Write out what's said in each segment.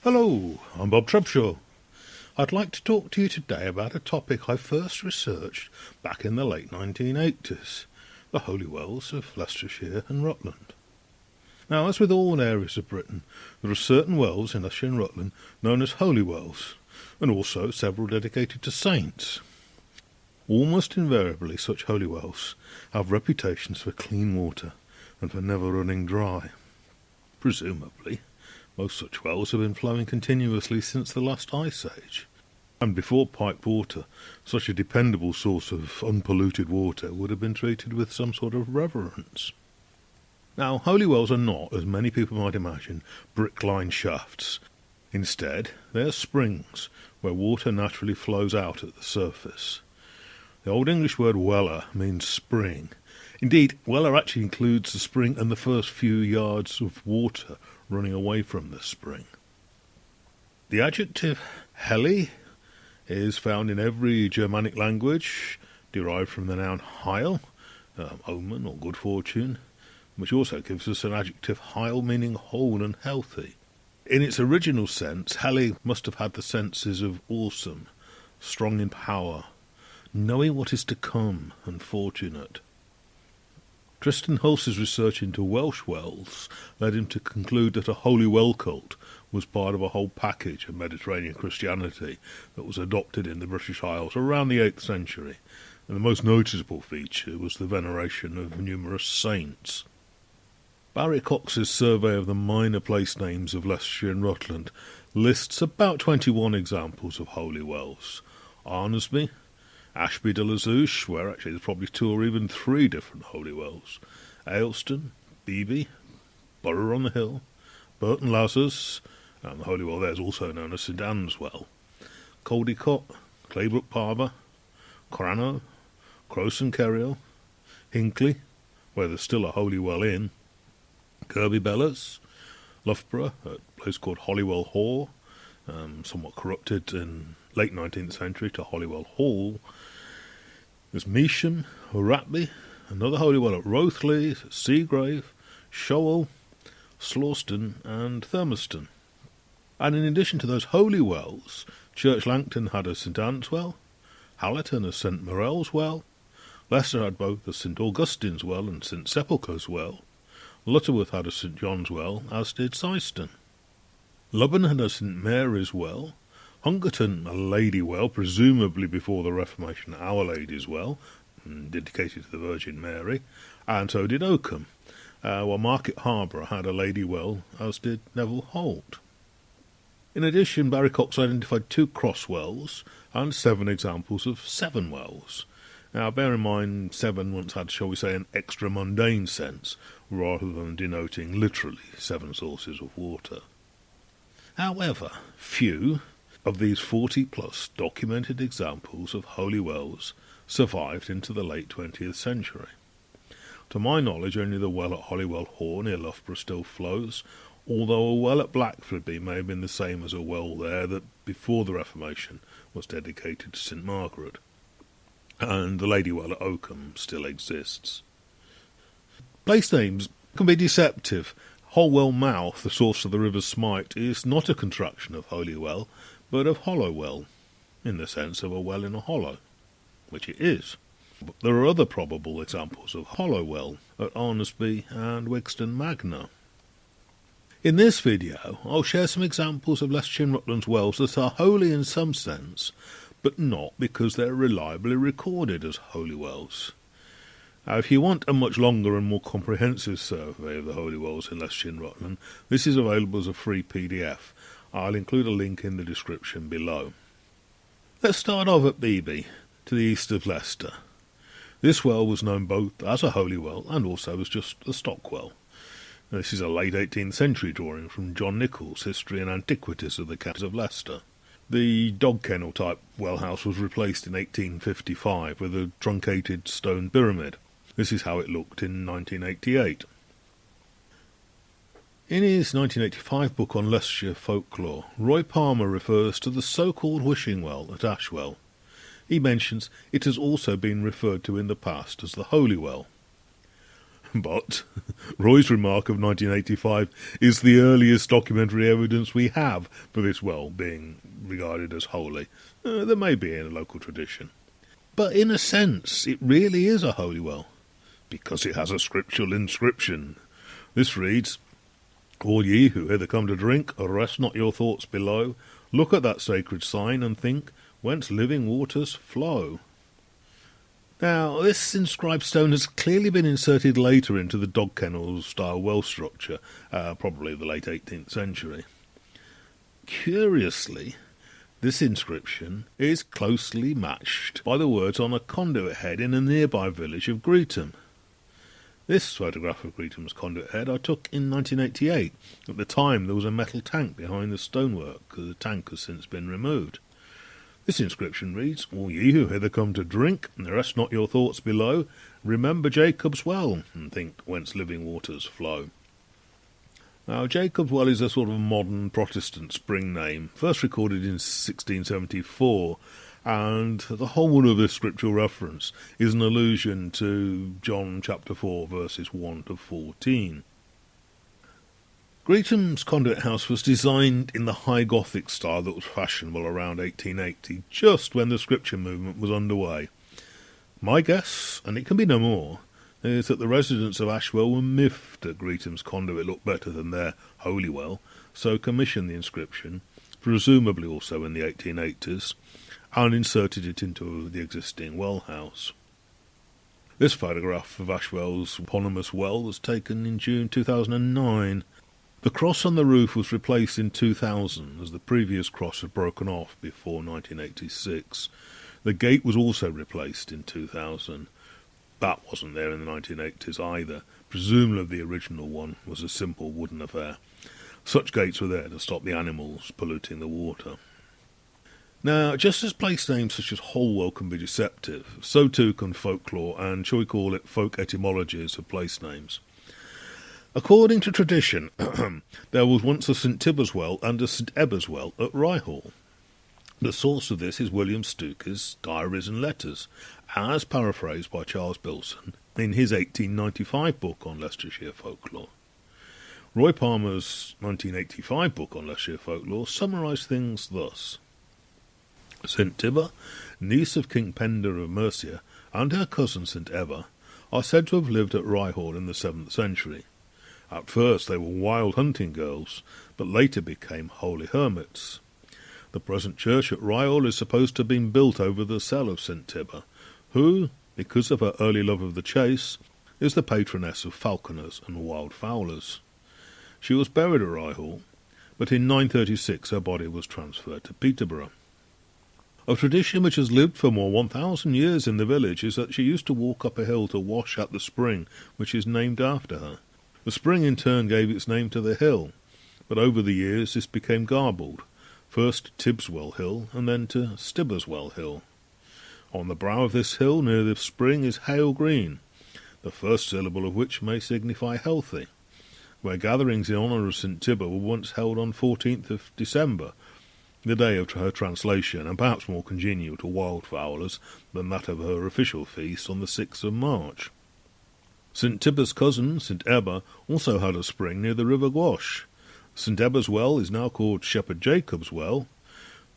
Hello, I'm Bob Trubshaw. I'd like to talk to you today about a topic I first researched back in the late 1980s, the holy wells of Leicestershire and Rutland. Now, as with all areas of Britain, there are certain wells in Leicestershire and Rutland known as holy wells, and also several dedicated to saints. Almost invariably, such holy wells have reputations for clean water and for never running dry. Presumably, most such wells have been flowing continuously since the last ice age, and before piped water, such a dependable source of unpolluted water would have been treated with some sort of reverence. Now, holy wells are not, as many people might imagine, brick-lined shafts. Instead, they are springs, where water naturally flows out at the surface. The Old English word weller means spring. Indeed, weller actually includes the spring and the first few yards of water running away from the spring. The adjective heli is found in every Germanic language, derived from the noun heil, omen or good fortune, which also gives us an adjective heil meaning whole and healthy. In its original sense, heli must have had the senses of awesome, strong in power, knowing what is to come, and fortunate. Tristan Hulse's research into Welsh wells led him to conclude that a holy well cult was part of a whole package of Mediterranean Christianity that was adopted in the British Isles around the 8th century, and the most noticeable feature was the veneration of numerous saints. Barrie Cox's survey of the minor place names of Leicestershire and Rutland lists about 21 examples of holy wells. Arnesby, Ashby de la Zouche, where actually there's probably 2 or even 3 different holy wells, Ayleston, Beeby, Borough on the Hill, Burton Lazars, and the holy well there is also known as St Anne's Well, Caldicot, Claybrook Parva, Crano, Crowson Kerriel, Hinckley, where there's still a holy well in, Kirby Bellas, Loughborough, a place called Holywell Hall, somewhat corrupted in late 19th century to Holywell Hall. There's Measham, Ratby, another holy well at Rothley, Seagrave, Showell, Slawston and Thurmaston. And in addition to those holy wells, Church Langton had a St Anne's Well, Hallerton a St Morel's Well, Leicester had both a St Augustine's Well and St Sepulchre's Well, Lutterworth had a St John's Well, as did Syston. Lubbock had a St Mary's Well, Hungerton a Lady Well, presumably before the Reformation Our Lady's Well, dedicated to the Virgin Mary, and so did Oakham, while Market Harborough had a Lady Well, as did Neville Holt. In addition, Barrie Cox identified 2 cross wells and 7 examples of 7 wells. Now, bear in mind, 7 once had, shall we say, an extra mundane sense, rather than denoting literally 7 sources of water. However, few of these 40-plus documented examples of holy wells survived into the late 20th century. To my knowledge, only the well at Holywell Hall near Loughborough still flows, although a well at Blackfordby may have been the same as a well there that, before the Reformation, was dedicated to St Margaret. And the Lady Well at Oakham still exists. Place names can be deceptive. Holwell Mouth, the source of the River Smite, is not a contraction of Holy Well, but of Hollow Well, in the sense of a well in a hollow, which it is. But there are other probable examples of Hollow Well at Arnesby and Wigston Magna. In this video, I'll share some examples of Leicestershire and Rutland's wells that are holy in some sense, but not because they're reliably recorded as holy wells. Now, if you want a much longer and more comprehensive survey of the holy wells in Leicestershire and Rutland, this is available as a free PDF. I'll include a link in the description below. Let's start off at Beeby, to the east of Leicester. This well was known both as a holy well and also as just a Stockwell. This is a late 18th century drawing from John Nicholls' History and Antiquities of the Counties of Leicester. The dog kennel type well house was replaced in 1855 with a truncated stone pyramid. This is how it looked in 1988. In his 1985 book on Leicestershire Folklore, Roy Palmer refers to the so-called wishing well at Ashwell. He mentions it has also been referred to in the past as the Holy Well. But Roy's remark of 1985 is the earliest documentary evidence we have for this well being regarded as holy. There may be in a local tradition. But in a sense, it really is a holy well, because it has a scriptural inscription. This reads, "All ye who hither come to drink, rest not your thoughts below. Look at that sacred sign and think, whence living waters flow." Now, this inscribed stone has clearly been inserted later into the dog kennel-style well structure, probably the late 18th century. Curiously, this inscription is closely matched by the words on a conduit head in a nearby village of Greetham. This photograph of Greetham's conduit head I took in 1988. At the time there was a metal tank behind the stonework. The tank has since been removed. This inscription reads, "All ye who hither come to drink, rest not your thoughts below. Remember Jacob's well, and think whence living waters flow." Now, Jacob's Well is a sort of modern Protestant spring name, first recorded in 1674, and the whole of this scriptural reference is an allusion to John chapter 4, verses 1 to 14. Greetham's conduit house was designed in the high Gothic style that was fashionable around 1880, just when the scripture movement was underway. My guess, and it can be no more, is that the residents of Ashwell were miffed that Greetham's conduit looked better than their holy well, so commissioned the inscription, presumably also in the 1880s, and inserted it into the existing well house. This photograph of Ashwell's eponymous well was taken in June 2009. The cross on the roof was replaced in 2000, as the previous cross had broken off before 1986. The gate was also replaced in 2000. That wasn't there in the 1980s either. Presumably the original one was a simple wooden affair. Such gates were there to stop the animals polluting the water. Now, just as place names such as Holwell can be deceptive, so too can folklore and, shall we call it, folk etymologies of place names. According to tradition, there was once a St Tibbers well and a St Ebbers well at Ryhall. The source of this is William Stukeley's Diaries and Letters, as paraphrased by Charles Billson in his 1895 book on Leicestershire folklore. Roy Palmer's 1985 book on Leicestershire folklore summarised things thus. St Tibber, niece of King Penda of Mercia, and her cousin St Ebba, are said to have lived at Ryhall in the 7th century. At first they were wild hunting girls, but later became holy hermits. The present church at Ryhall is supposed to have been built over the cell of St Tibber, who, because of her early love of the chase, is the patroness of falconers and wild fowlers. She was buried at Ryhall, but in 936 her body was transferred to Peterborough. A tradition which has lived for more 1,000 years in the village is that she used to walk up a hill to wash at the spring, which is named after her. The spring in turn gave its name to the hill, but over the years this became garbled, first Tibbswell Hill and then to Stibberswell Hill. On the brow of this hill near the spring is Hale Green, the first syllable of which may signify healthy, where gatherings in honour of St Tibber were once held on 14th of December, the day of her translation, and perhaps more congenial to wildfowlers than that of her official feast on the 6th of March. St Tibber's cousin, St Ebba, also had a spring near the River Gwash. St Ebba's well is now called Shepherd Jacob's Well.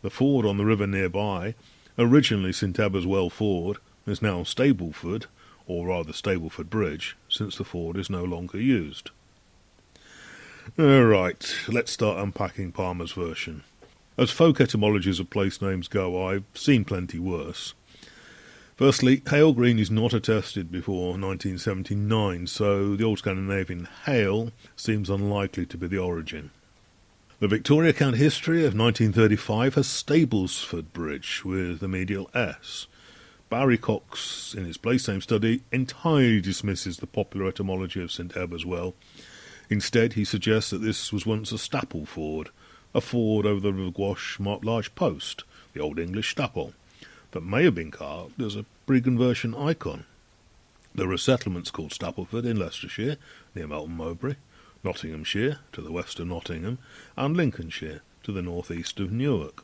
The ford on the river nearby, originally St Ebba's Well Ford, is now Stableford, or rather Stableford Bridge, since the ford is no longer used. Right, let's start unpacking Palmer's version. As folk etymologies of place names go, I've seen plenty worse. Firstly, Hale Green is not attested before 1979, so the old Scandinavian Hale seems unlikely to be the origin. The Victoria Account History of 1935 has Stablesford Bridge with the medial S. Barrie Cox, in his place name study, entirely dismisses the popular etymology of St Ebba's Well. Instead, he suggests that this was once a Staple Ford, a ford over the River Gwash marked large post, the Old English Staple, that may have been carved as a pre-conversion icon. There are settlements called Stapleford in Leicestershire, near Melton Mowbray, Nottinghamshire, to the west of Nottingham, and Lincolnshire, to the north-east of Newark.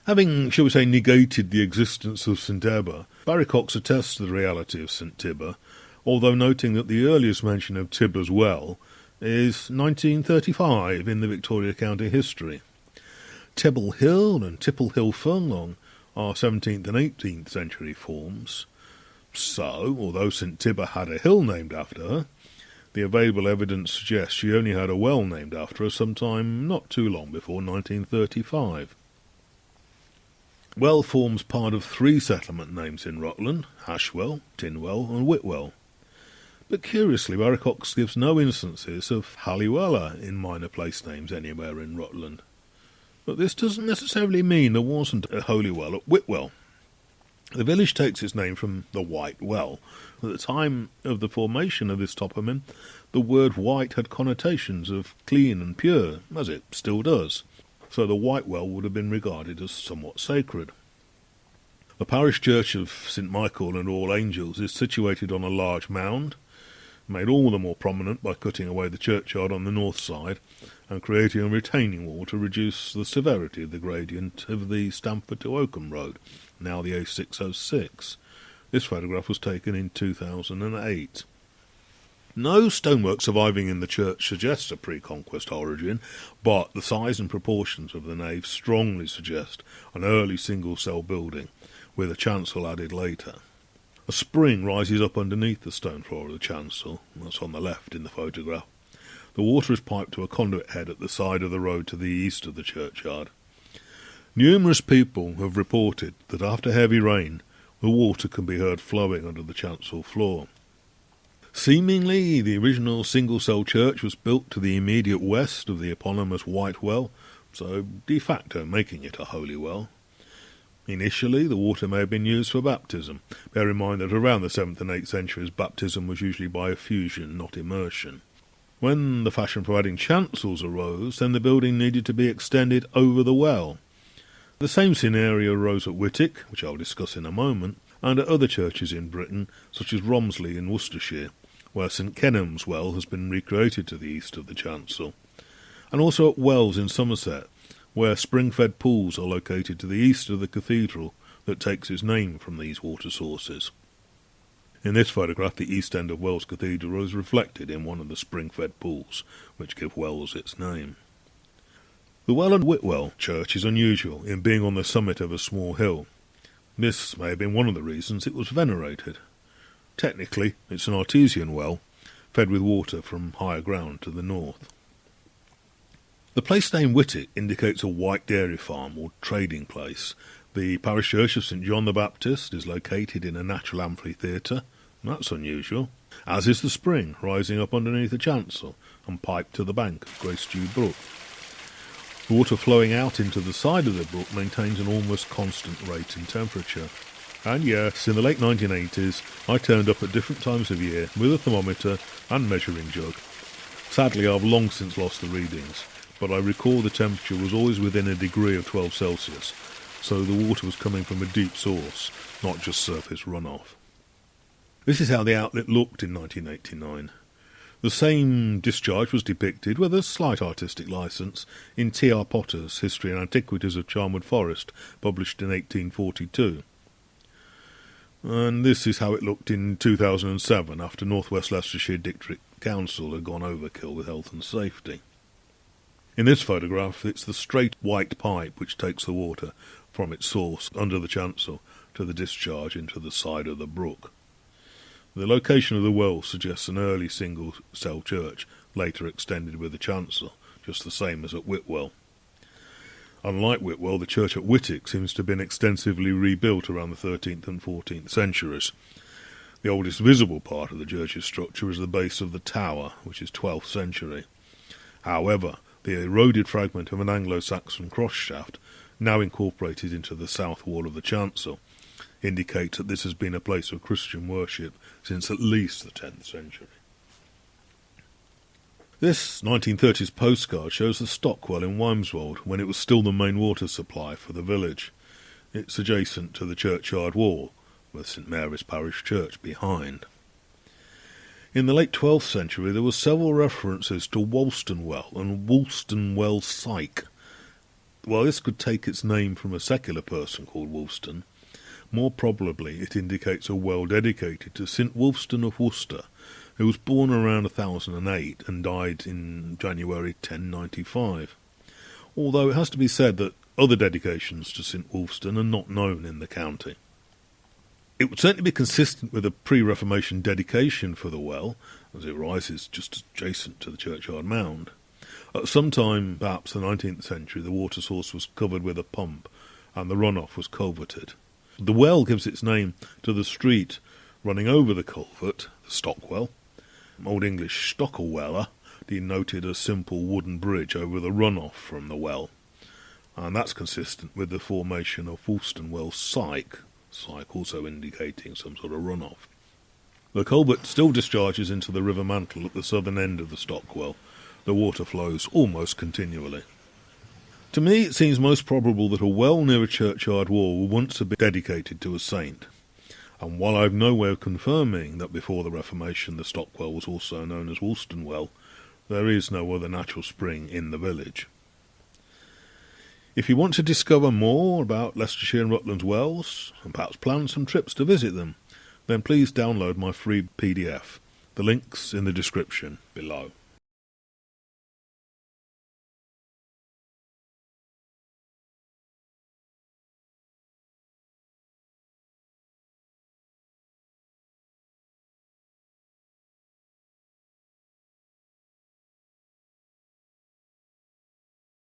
Having, shall we say, negated the existence of St Ebba, Barrie Cox attests to the reality of St Tibber, although noting that the earliest mention of Tibber's Well is 1935 in the Victoria County history. Tibble Hill and Tipple Hill Furlong are 17th and 18th century forms. So, although St Tibber had a hill named after her, the available evidence suggests she only had a well named after her sometime not too long before 1935. Well forms part of 3 settlement names in Rutland: Ashwell, Tinwell and Whitwell. But curiously, Barrie gives no instances of Halliwella in minor place names anywhere in Rutland. But this doesn't necessarily mean there wasn't a holy well at Whitwell. The village takes its name from the White Well. At the time of the formation of this toponym, the word white had connotations of clean and pure, as it still does, so the White Well would have been regarded as somewhat sacred. The parish church of St Michael and All Angels is situated on a large mound, made all the more prominent by cutting away the churchyard on the north side and creating a retaining wall to reduce the severity of the gradient of the Stamford to Oakham Road, now the A606. This photograph was taken in 2008. No stonework surviving in the church suggests a pre-conquest origin, but the size and proportions of the nave strongly suggest an early single-cell building, with a chancel added later. A spring rises up underneath the stone floor of the chancel, that's on the left in the photograph. The water is piped to a conduit head at the side of the road to the east of the churchyard. Numerous people have reported that after heavy rain, the water can be heard flowing under the chancel floor. Seemingly, the original single-cell church was built to the immediate west of the eponymous White Well, so de facto making it a holy well. Initially, the water may have been used for baptism. Bear in mind that around the 7th and 8th centuries, baptism was usually by effusion, not immersion. When the fashion for adding chancels arose, then the building needed to be extended over the well. The same scenario arose at Whitwick, which I'll discuss in a moment, and at other churches in Britain, such as Romsley in Worcestershire, where St Kenelm's Well has been recreated to the east of the chancel, and also at Wells in Somerset, where spring-fed pools are located to the east of the cathedral that takes its name from these water sources. In this photograph, the east end of Wells Cathedral is reflected in one of the spring-fed pools, which give Wells its name. The Well and Whitwell church is unusual in being on the summit of a small hill. This may have been one of the reasons it was venerated. Technically, it's an artesian well, fed with water from higher ground to the north. The place name Whitwick indicates a white dairy farm or trading place. The parish church of St John the Baptist is located in a natural amphitheatre. That's unusual, as is the spring rising up underneath the chancel and piped to the bank of Gracestew Brook. The water flowing out into the side of the brook maintains an almost constant rate in temperature. And yes, in the late 1980s, I turned up at different times of year with a thermometer and measuring jug. Sadly, I've long since lost the readings, but I recall the temperature was always within a degree of 12 Celsius, so the water was coming from a deep source, not just surface runoff. This is how the outlet looked in 1989. The same discharge was depicted, with a slight artistic licence, in T.R. Potter's History and Antiquities of Charnwood Forest, published in 1842. And this is how it looked in 2007, after North West Leicestershire District Council had gone overkill with health and safety. In this photograph, it's the straight white pipe which takes the water from its source under the chancel to the discharge into the side of the brook. The location of the well suggests an early single-cell church, later extended with the chancel, just the same as at Whitwell. Unlike Whitwell, the church at Whitwick seems to have been extensively rebuilt around the 13th and 14th centuries. The oldest visible part of the church's structure is the base of the tower, which is 12th century. However, the eroded fragment of an Anglo-Saxon cross shaft, now incorporated into the south wall of the chancel, indicates that this has been a place of Christian worship since at least the 10th century. This 1930s postcard shows the Stockwell in Wymondham when it was still the main water supply for the village. It's adjacent to the churchyard wall, with St Mary's Parish Church behind. In the late 12th century there were several references to Wolston Well and Wolston Well Syke. While this could take its name from a secular person called Wolston, More probably it indicates a well dedicated to St Wulfstan of Worcester, who was born around 1008 and died in January 1095. Although it has to be said that other dedications to St Wulfstan are not known in the county. It would certainly be consistent with a pre-Reformation dedication for the well, as it rises just adjacent to the churchyard mound. At some time, perhaps the 19th century, the water source was covered with a pump and the runoff was culverted. The well gives its name to the street running over the culvert, the Stockwell. Old English Stockwell denoted a simple wooden bridge over the runoff from the well, and that's consistent with the formation of Woolston Well Syke also indicating some sort of runoff. The culvert still discharges into the river Mantle at the southern end of the Stockwell. The water flows almost continually. To me it seems most probable that a well near a churchyard wall will once have been dedicated to a saint, and while I have no way of confirming that before the Reformation the Stockwell was also known as Woolston Well, there is no other natural spring in the village. If you want to discover more about Leicestershire and Rutland's wells, and perhaps plan some trips to visit them, then please download my free PDF. The link's in the description below.